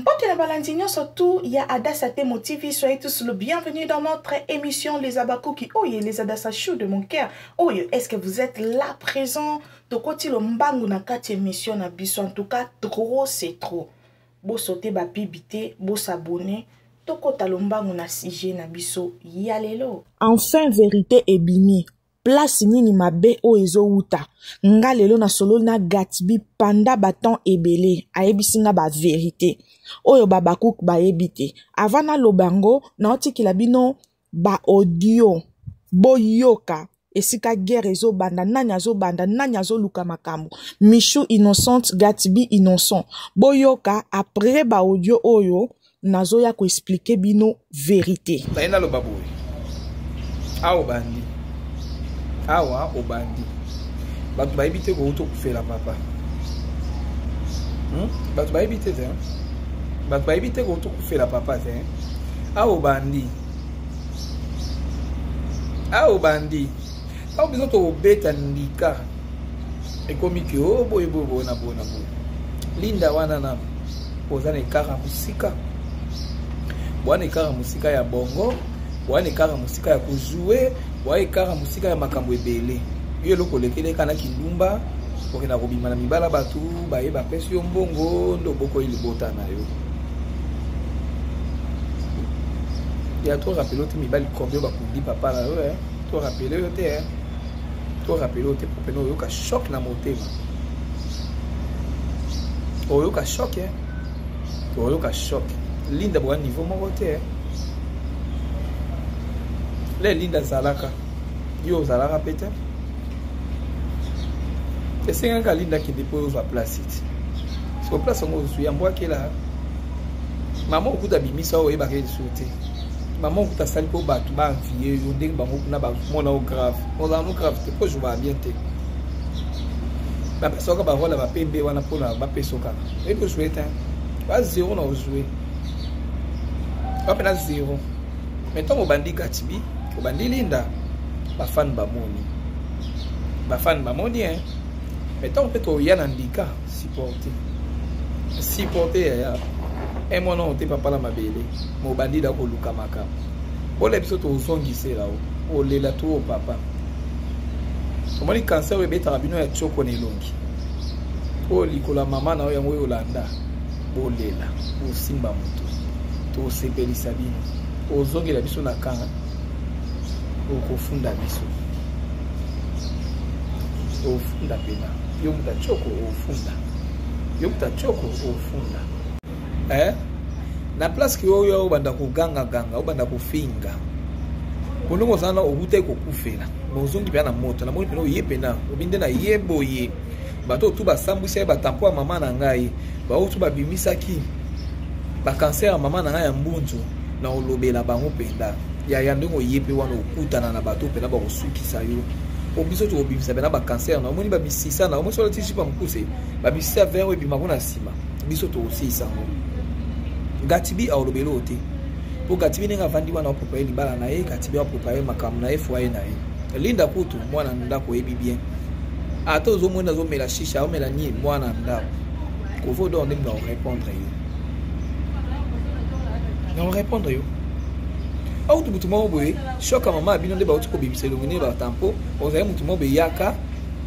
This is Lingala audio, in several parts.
Ok, la balandignon, surtout, il y a Adasate Motivi. Soyez tous le bienvenue dans notre émission Les Abakuki. Oh, les Adasachou de mon cœur. Oh, est-ce que vous êtes là présent? De côté, le mbangu na kati émission na biso. En tout cas, trop, c'est trop. Bo sauter, ba pibité, bo s'abonner. Toko talombangu na sije na biso. Yalelo. Enfin, vérité et bimi. Place nini mabe o ezo uta. Nga lelo na solo na Gatbi panda baton ebele. Aebisi nga ba vérité. Oyo babakouk ba ebite. Avant na lobango, na oti kilabino ba audio. Boyoka. Esika guerre ezo banda. Nanya zo banda. Nanya zo luka makamu. Michou innocente, Gatbi innocent. Boyoka, après ba audio oyo, nazo ya ko expliquer bino vérité. Taina lo baboui. Ao bandi. Awa obandi batu baibite ko uto kufela papa batu baibite te batu baibite ko uto kufela papa te awo bandi awo biso to obeta ndika ekomi ki o boye bona linda wana na ozana ekara musika bwana ekara musika ya bongo bwana ekara musika ya kujouer wae kara musika ya makambo ebele yo loko lekele kana kindumba okena kobima na mibala batu baye bapesi yo mbongo ndo boko ili bota na yo ya to rappelo te mibali combien bakundi papa na yo to rappelo yo te popeno yo ka choc na motema oyo ka choc linda bwa niveau moko te le linda zalaka yo zalaka pete esenga ka linda ki depo yo za place it so place ngo zo ya mbwa kela mama okuta bimisa o eba ke sote mama okuta sali ko batu ba vie yo ndenge bango kuna ba mona o grave on a no grave te ko joba bien te ba pesoka ba vola ba pembe wana pona ba pesoka e ko souhaiter ba zéro na o jouer ba pena zéro maintenant mo bandi Gatbi obandi linda bafan bamoni hein mais tant peut to yana ndika supporter ya et mon nom te papa la mabele mo bandi da ko luka maka ole biso to zongise la o lela to papa to moni cancer we beta bino ya choko ne longi o likola mama na yango yolanda bolela o simba moto to sepelisa bino o zongela biso na kanga okofunda biso ofunda pena yo mutachoko ofunda na place ki yo banda ko ganga obanda ko finga kolongo sana obute ko kufela mozongi pena moto na moni pena yepena obinde na yeboye bato tu ba sambwisa ba tampo mama na ngai ba otu ba bimisaki ba cancer mama na ngai ya mbunzu na olobela bango penda ya ndongo yepe wana okutana na bato pena ba kosukisa yo obiso to obimisa bena ba cancer na omoni ba bisisa na omoso lati chipa mukuse ba bisisa vers we bimako na sima biso to osisa ngo Gatbi a olobelo te po Gatbi nenga vandi wana opopa ye libala na ye Gatbi opopa ye makamu na ye foye na ye linda kutu mwana ndako yebi bien ata ozomona zo mela shisha o mela ni mwana ndako ko vo do ndimba répondre yo au tu mutu mo boye shoka mama bino nde ba uti ko bibiselo ngene ba tampo ozaye mutu mo be yaka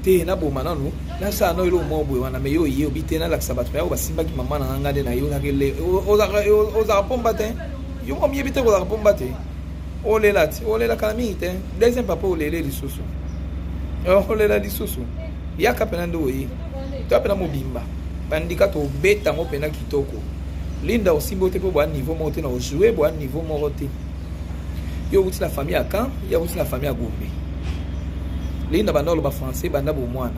te na bo mananu na sa no ilo mo boye wana me yo ye obitena la sabat ya ba simba ki mama na ngade na yo ngale oza pomba te yo mo mi ebite ko la pomba te olela kalami te deuxième papa olele lisusu olela lisusu yaka pena ndo ye to pena mo bimba bandika to beta mo pena kitoko linda osimbo te po ba niveau mo te na o jouer bo niveau mo te yo uti la famille à Caen, yo uti la famille à Gombe. Linda bandolo ba français banda bo mwana.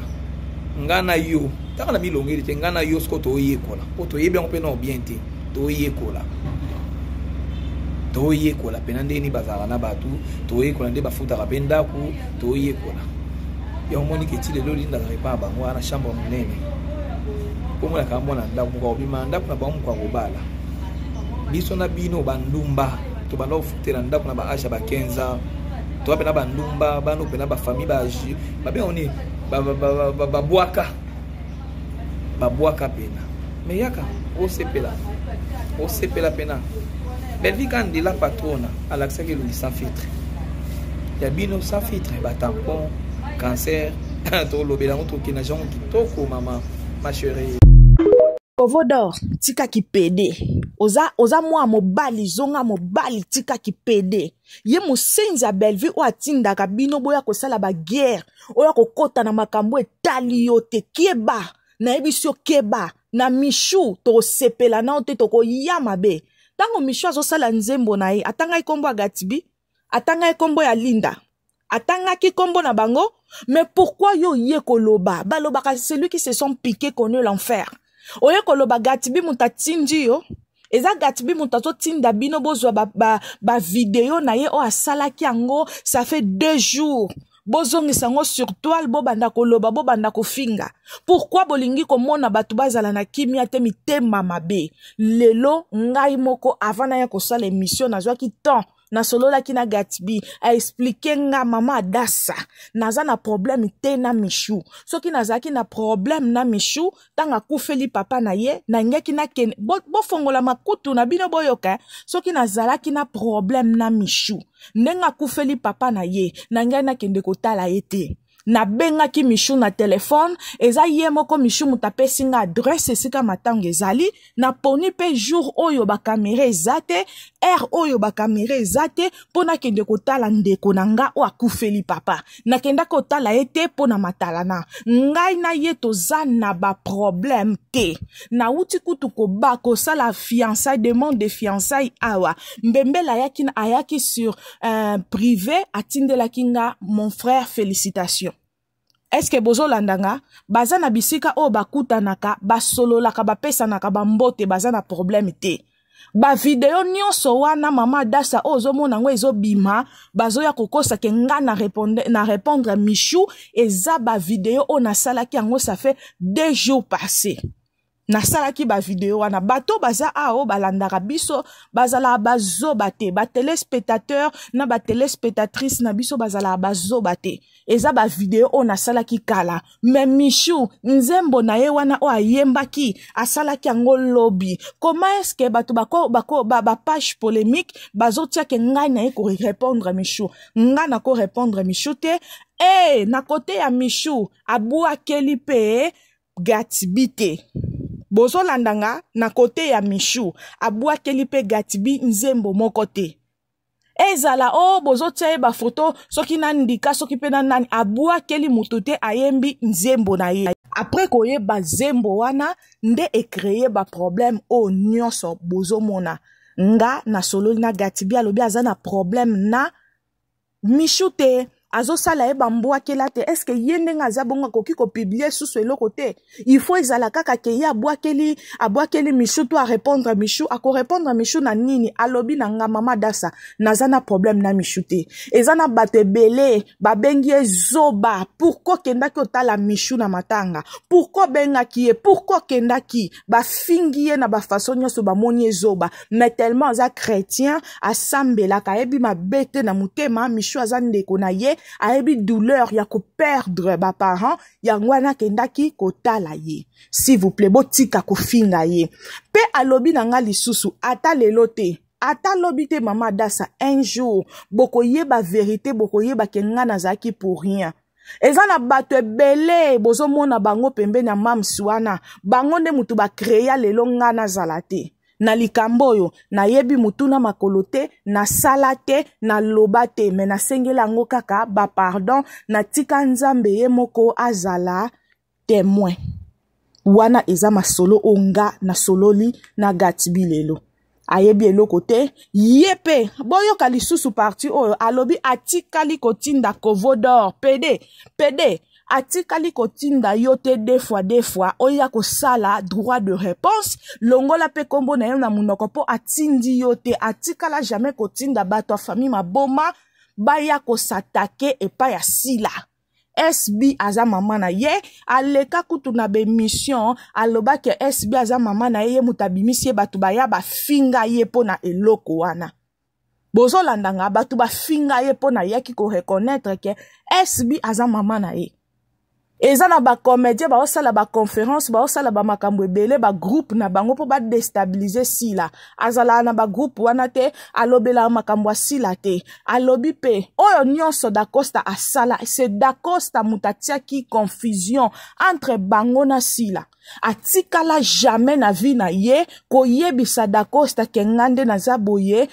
Ngana yo, taka na milongeli te ngana yo sko to yekola. O to yebe on pe no bien te. To yekola pena ndeni bazala na batu, to yekola nde bafuta ka benda ku, to yekola. Yo moni ke ti lelo linda repa ba mwana chambre munene. Ko mona ka mona nda ko bima nda na ba mu kwa gobala. Biso na bino bandumba to bana ofutela ndako na ba asha ba 15 ans to pena bandumba bano pena ba famille ba agi ba bien oni ba bwaka pena mais yaka o sepela au CP la pena. Belvi quand de la patronne à l'accès que l'on sans filtre. Il y a bien sans filtre, tampon, cancer, tout le bélan qui n'a jamais qui toko maman, ma chérie. Kovodor tika ki pede. Oza mwa mobali zonga mobali tika ki pede. Ye musenzi ya Belleville o atinda kabino boya kosala ba guerre. Oya kokota na makambo etali yote keba. Na ebisio keba. Na Michou to sepela na ote toko yama be. Tango Michou azosala nzembo na ye. Atanga ikombo ya Gatibi. Atanga ikombo ya Linda. Atanga ki kombo na bango. Mais pourquoi yo ye koloba? Baloba ka celui qui se sont piqués connaît l'enfer. Oye koloba Gatibi muta tindi yo. Eza Gatibi muta to tinda bino bozwa ba video na ye o asalaki yango. Ça fait 2 jours. Bozongi sango sur toile bo banda koloba bo banda kofinga. Pourquoi bolingi komona batu bazala na kimia te mitema mabe. Lelo ngai moko avant na ya kosala émission nazwa ki temps. Na solo la kina Gatibi a expliqué nga mama Adassa naza na problème te na Michou soki nazaki na problème na Michou tanga kufeli papa na ye na ngeki na ken bo fongola makutu na bino boyoka soki nazalaki na problème na Michou nenga kufeli papa na ye na ngai na kende kotala ye te na benga ki Michou na téléphone eza ye moko Michou mutapesi nga adresse esika matango ezali na poni pe jour oyo ba caméra ezate air oyo ba caméra ezate pona kende kotala ndeko na nga o akufeli papa na kenda kotala ete pona matalana ngai na ye toza na ba problème te na uti kutu ko ba ko sala fiançailles demande de fiançailles awa mbembela ayaki sur privé atindela kinga mon frère félicitations. Est-ce que bozo landanga baza na bisika o bakuta naka basolo laka bapesa naka bambote baza na problème te ba video nyonso wana mama Adassa ozo mona ngo ezo bima bazo ya kokosa ke nga na répondre Michou eza ba video o na salaki yango ça fait 2 jours passés. Na salaki ba video wana bato baza ao balandaka biso bazala bazo bate ba téléspectateur na ba téléspectatrice na biso bazala bazo bate eza ba video o na salaki kala mais Michou nzembo na ye wana o ayembaki asalaki yango lobby comment est-ce que bato ba page polémique bazo tia ke ngai na ye ko répondre Michou nga na ko répondre Michou te na côté ya Michou abua kelipe Gatibi te bozo landanga na kote ya Michou abua kelipe Gatibi nzembo moko te ezala bozo tia ba photo soki na ndika soki pe na nani abua keli mutute ayembi nzembo na ye après koye ba zembo wana nde créer ba problème nyonso bozo mona nga na solo na Gatibi alobi aza na problème na Michou te azo sala e bambua kela te est-ce que yende nga zabonga koki ko publier sous ce côté il faut ezala kaka ke ya abwakeli Michou to a répondre Michou ako répondre Michou na nini alobi na nga mama Adassa nazana problème na Michou te ezana bate belé babengi zoba pourquoi kendaki otala Michou na matanga pourquoi bengaki pourquoi kendaki ba fingiye na ba façon nyonso ba moni zoba mais tellement za chrétien asambela ka ebi mabete na mutema Michou azande ko na ye aebi douleur ya ko perdre ba parents ya ngwana kendaki kotala ye s'il vous plaît botika ko finga ye pe alobi na nga lisusu ata lelo te ata lobi te mama Adassa un jour boko yeba vérité boko yeba ke nga nazaki pour rien eza na bato ebele bozo mona bango pembe na mamswana bango nde mutu ba créer lelo nga nazala te na likambo yo na yebi mutuna makolote na salate na lobate me na sengela ngo kaka ba pardon na tika nzambe ye moko azala témoin wana eza masolo onga na sololi na Gatibi lelo ayebi eloko te yepe boyoka lisusu parti oyo alobi atikali kotinda Kovodor PD atikali kotinda yote deux fois oya ko sala droit de réponse longola pe kombo na yo na munoko po atindi yote atikala jamais kotinda bato famille maboma baya ko s'attaquer et pas ya sila SB aza mama na ye aleka kutu na be mission aloba ke SB aza mama na ye mutabimisi batu baya ba finga ye pona eloko wana bozo landanga batu ba finga ye pona yaki ko reconnaître ke SB aza mama na ye eza na ba comédien ba osala ba conférence ba osala ba makambo ebele ba groupe na bango po ba déstabiliser sila azala na ba groupe wana te alobela makambo sila te alobi pe oyo nyonso Da Costa asala c'est Da Costa mutatia ki confusion entre bango na sila atikala jamais na vie na ye koyebisa Da Costa ke ngande naza boye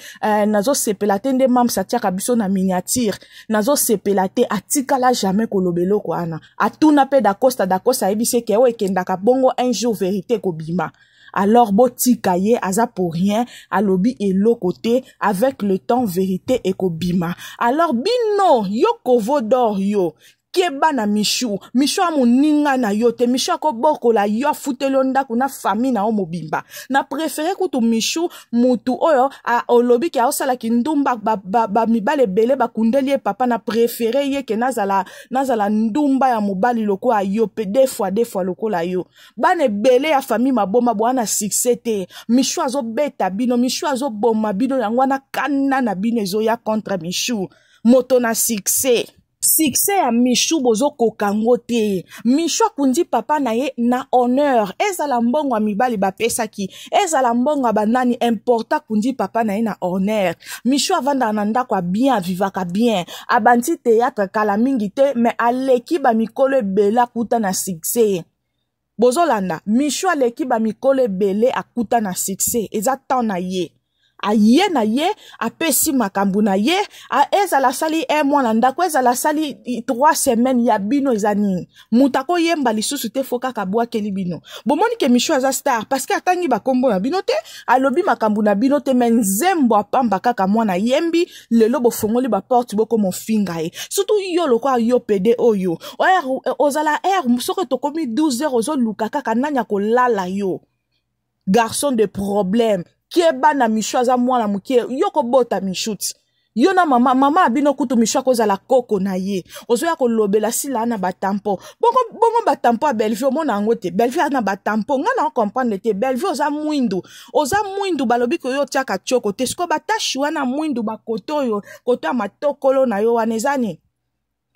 nazo sepela te nde mam satiaka biso na miniature nazo sepela te atikala jamais kolobelo kwana atuna pe Da Costa ayebise ke o ekendaka bongo un jour vérité kobima alors botika ye aza pour rien alobi eloko te avec le temps vérité ekobima alors bino yo kovodor yo keba na Michou amoninga na yo te Michou akobokola yo afutelo ndako na famille na o mobimba na préféré kutu Michou mutu oyo olobi ke aosala kindumba ba mibale bele bakundeli papa na préféré ye ke nazala ndumba ya mobali loko ayo pe deux fois lokola yo bane bele ya famille maboma bwana succès te Michou azobeta bino Michou azoboma bino yango na kana na bino ezoya contre Michou moto na succès ya Michou bozo kokango te Michou akundi papa na ye na honneur ezala mbongo ya mibali bapesaki ezala mbongo ya banani important kundi papa na ye na honneur Michou avanda na ndako bien avivaka bien abandi théâtre kala mingi te mais aleki ba mikolo ebele akuta na succès bozolanda Michou aleki ba mikolo ebele akuta na succès eza temps na ye aye na ye apesi makambu na ye ezala sali un mois na ndako ezala sali 3 semaines ya bino ezani mutako yemba lisusu te foka kabwakeli bino bomoni ke Michou aza star parce que atangi bakombo na bino te alobi makambu na bino te mais nzembo apamba kaka mwana yembi lelo bofongoli ba porte boko mofinga ye surtout yo lokwa yo pede oyo ozala soko tokomi 12 heures ozoluka kaka nanya kolala yo garçon de problème Kieba na Michou aza mwana mukie yoko bota Michou yo na mama abino kutu Michou akozala koko na ye ozoya kolobela sila na batampo bongo batampo a Bellevue mona ngote Bellevue na batampo nga na comprendre te Bellevue oza mwindu balobi ko yo tiaka choko te sko batashi wana mwindu bakoto yo koto ya matokolo na yo wanezani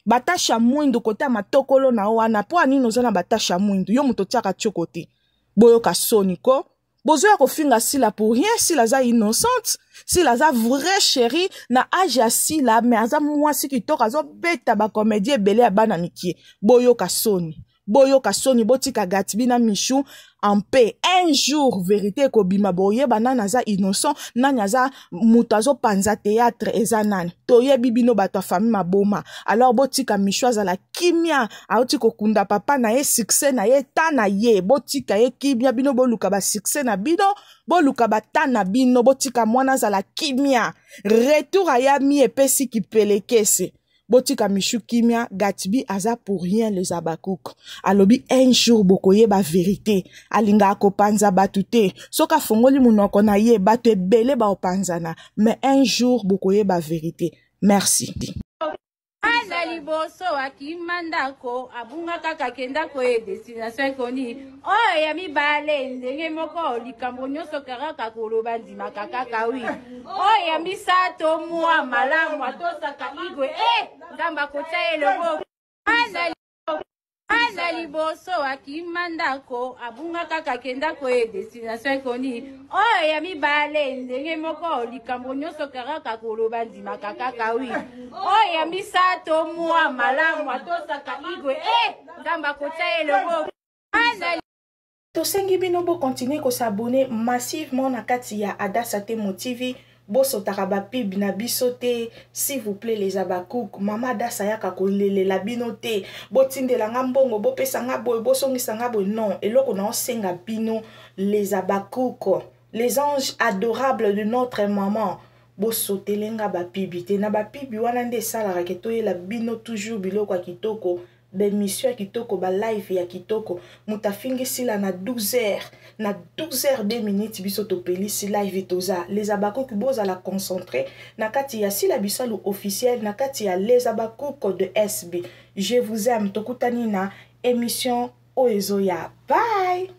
batasha mwindu koto ya matokolo na yo wana po anini oza na batasha mwindu yo muto tiaka choko te boyo kasoni ko bozoya kofinga sila pour rien sila za innocente sila za vrai chéri na âge ya sila mais aza mwasi kitoko azo beta ba comédie ebele ya bana mikie boyo kasoni botika Gatbi na Michou en paix un jour vérité kobima boye banana za innocent nanya za mutazo panza théâtre ezanan toye bibino bato famille maboma alors botika Michou azala kimia auti kokunda papa na ye succès na ye ta na ye botika ye kimia bino boluka ba succès na bino boluka ba ta na bino botika mwana azala kimia retour ayami epesi kipelekese botika Michou kimia Gatbi aza pour rien les abakouk alobi un jour bokoye ba vérité alinga akopanza batute soka fongoli munoko na ye batu ebele ba opanzana mais un jour bokoye ba vérité merci liboso akimandako abunga kaka kendako e destination koni oyo ya mibale ndenge moko likambo nyonso kaka koloba ndimaka kaka wi oyo ya misato mwa malamu atosaka igwe ngamba kota eloko Ana liboso akimandako abunga kaka kendako e destination koni oyo ya mibale ndenge moko likambo nyonso kaka koloba ndimaka kaka wi oyo ya misato mwa malamu atosaka igwe ngamba kota eloko tosengi bino bo continuer ko s'abonner massivement na kati ya Adassa Temo TV bosotaka ba pib na biso te s'il vous plaît les abakouk mama Adassa yaka kolelela bino te botindela nga mbongo bopesa nga boy bosongisa nga boy non eloko na osenga bino les abakouk les anges adorables de notre maman bosotelenga ba pib te na ba pib wana nde salara ke toyela bino toujours biloko ya kitoko d'émission kitoko ba live ya kitoko mutafingi sila na 12h na 12h 2 minutes biso topeli si live toza les abakouk boza la concentrer na kati ya sila bisalu officiel na kati ya les abakouk de SB je vous aime tokutani na émission oezo ya bye.